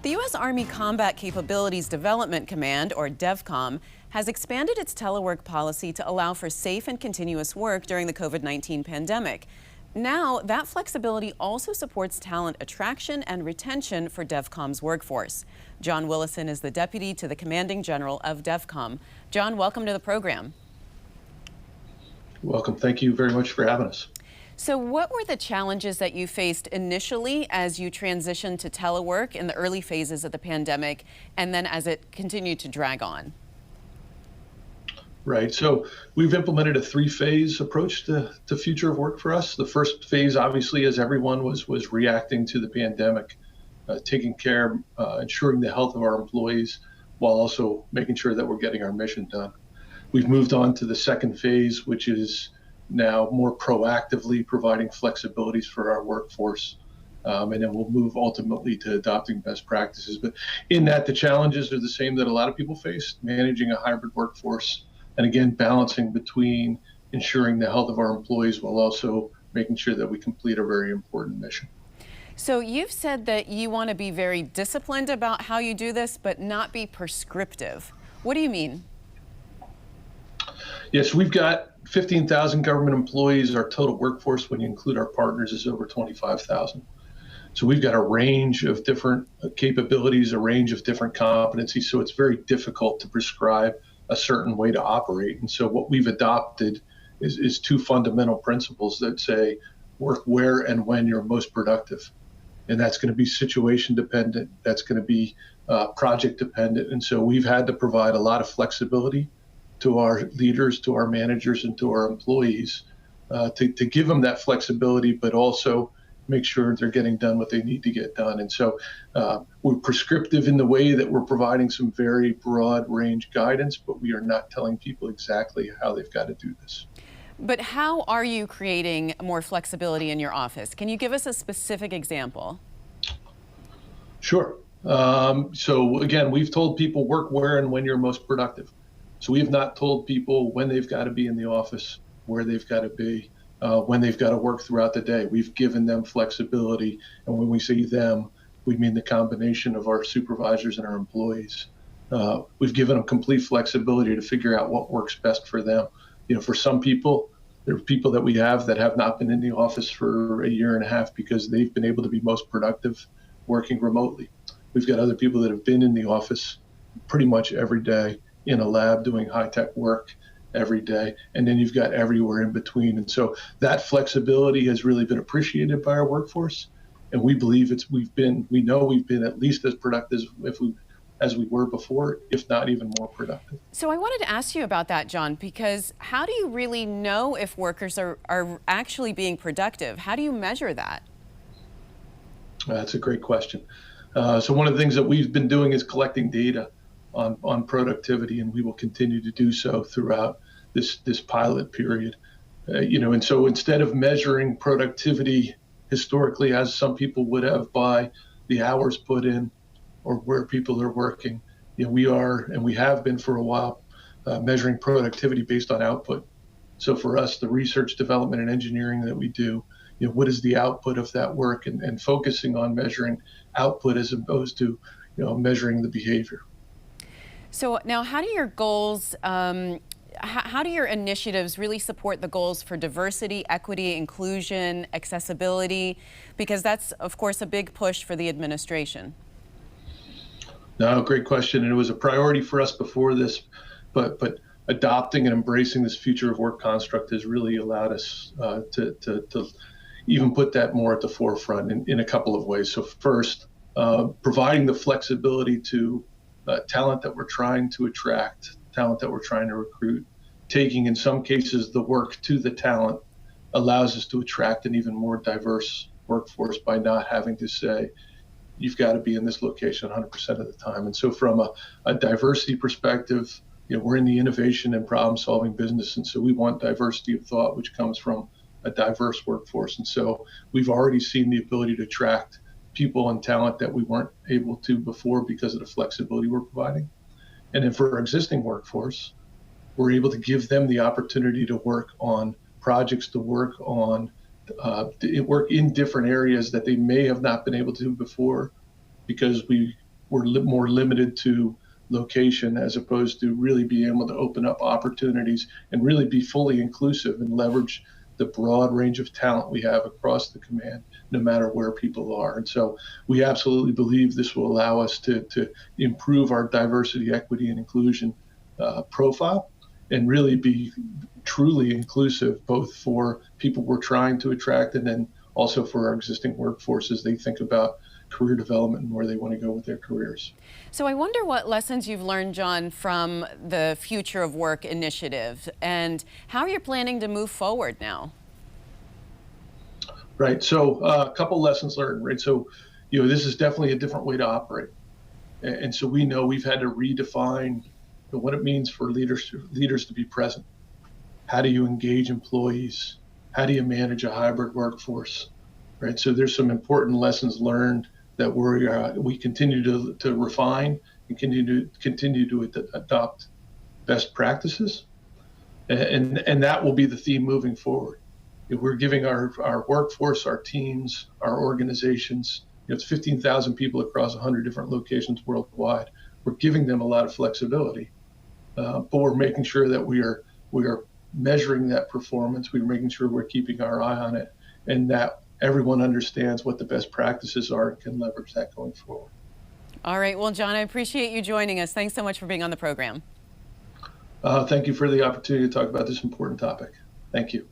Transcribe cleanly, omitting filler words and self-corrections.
The U.S. Army Combat Capabilities Development Command, or DEVCOM, has expanded its telework policy to allow for safe and continuous work during the COVID-19 pandemic. Now, that flexibility also supports talent attraction and retention for DEVCOM's workforce. John Willison is the deputy to the commanding general of DEVCOM. John, welcome to the program. Welcome. Thank you very much for having us. So what were the challenges that you faced initially as you transitioned to telework in the early phases of the pandemic, and then as it continued to drag on? Right. So we've implemented a three-phase approach to future of work for us. The first phase, obviously, as everyone was reacting to the pandemic, taking care, ensuring the health of our employees, while also making sure that we're getting our mission done. We've moved on to the second phase, which is now more proactively providing flexibilities for our workforce. And then we'll move ultimately to adopting best practices. But in that, the challenges are the same that a lot of people face, managing a hybrid workforce, and again, balancing between ensuring the health of our employees while also making sure that we complete a very important mission. So you've said that you want to be very disciplined about how you do this, but not be prescriptive. What do you mean? Yes, we've got 15,000 government employees. Our total workforce, when you include our partners, is over 25,000. So we've got a range of different capabilities, a range of different competencies. So it's very difficult to prescribe a certain way to operate. And so what we've adopted is two fundamental principles that say work where and when you're most productive. And that's going to be situation dependent. That's going to be project dependent. And so we've had to provide a lot of flexibility to our leaders, to our managers, and to our employees to give them that flexibility, but also make sure they're getting done what they need to get done. And so we're prescriptive in the way that we're providing some very broad range guidance, but we are not telling people exactly how they've got to do this. But how are you creating more flexibility in your office? Can you give us a specific example? Sure. So again, we've told people work where and when you're most productive. So we have not told people when they've got to be in the office, where they've got to be, when they've got to work throughout the day. We've given them flexibility. And when we say them, we mean the combination of our supervisors and our employees. We've given them complete flexibility to figure out what works best for them. You know, for some people, there are people that we have that have not been in the office for a year and a half because they've been able to be most productive working remotely. We've got other people that have been in the office pretty much every day, in a lab doing high-tech work every day, and then you've got everywhere in between. And so that flexibility has really been appreciated by our workforce, and we believe we know we've been at least as productive as we were before, if not even more productive. So I wanted to ask you about that, John, because how do you really know if workers are actually being productive? How do you measure that? That's a great question. So one of the things that we've been doing is collecting data on productivity, and we will continue to do so throughout this pilot period. And so instead of measuring productivity historically, as some people would have by the hours put in or where people are working, we are, and we have been for a while, measuring productivity based on output. So for us, the research, development, and engineering that we do, what is the output of that work, and focusing on measuring output as opposed to measuring the behavior. So now, how do your goals, how do your initiatives really support the goals for diversity, equity, inclusion, accessibility? Because that's, of course, a big push for the administration. No, great question. And it was a priority for us before this, but adopting and embracing this future of work construct has really allowed us to even put that more at the forefront in a couple of ways. So first, providing the flexibility to talent that we're trying to attract, talent that we're trying to recruit, taking in some cases the work to the talent allows us to attract an even more diverse workforce by not having to say, you've got to be in this location 100% of the time. And so from a diversity perspective, we're in the innovation and problem solving business. And so we want diversity of thought, which comes from a diverse workforce. And so we've already seen the ability to attract people and talent that we weren't able to before because of the flexibility we're providing. And then for our existing workforce, we're able to give them the opportunity to work on projects, to work in different areas that they may have not been able to before because we we're more limited to location, as opposed to really being able to open up opportunities and really be fully inclusive and leverage the broad range of talent we have across the command, no matter where people are. And so we absolutely believe this will allow us to improve our diversity, equity, and inclusion profile, and really be truly inclusive, both for people we're trying to attract and then also for our existing workforce as they think about career development and where they want to go with their careers. So I wonder what lessons you've learned, John, from the Future of Work initiative and how you're planning to move forward now. Right. So a couple lessons learned, right? So, this is definitely a different way to operate. And so we know we've had to redefine what it means for leaders to be present. How do you engage employees? How do you manage a hybrid workforce? Right. So there's some important lessons learned that we continue to refine and continue to adopt best practices, and that will be the theme moving forward. We're giving our workforce, our teams, our organizations, it's 15,000 people across 100 different locations worldwide. We're giving them a lot of flexibility, but we're making sure that we are measuring that performance. We're making sure we're keeping our eye on it, and that everyone understands what the best practices are and can leverage that going forward. All right. Well, John, I appreciate you joining us. Thanks so much for being on the program. Thank you for the opportunity to talk about this important topic. Thank you.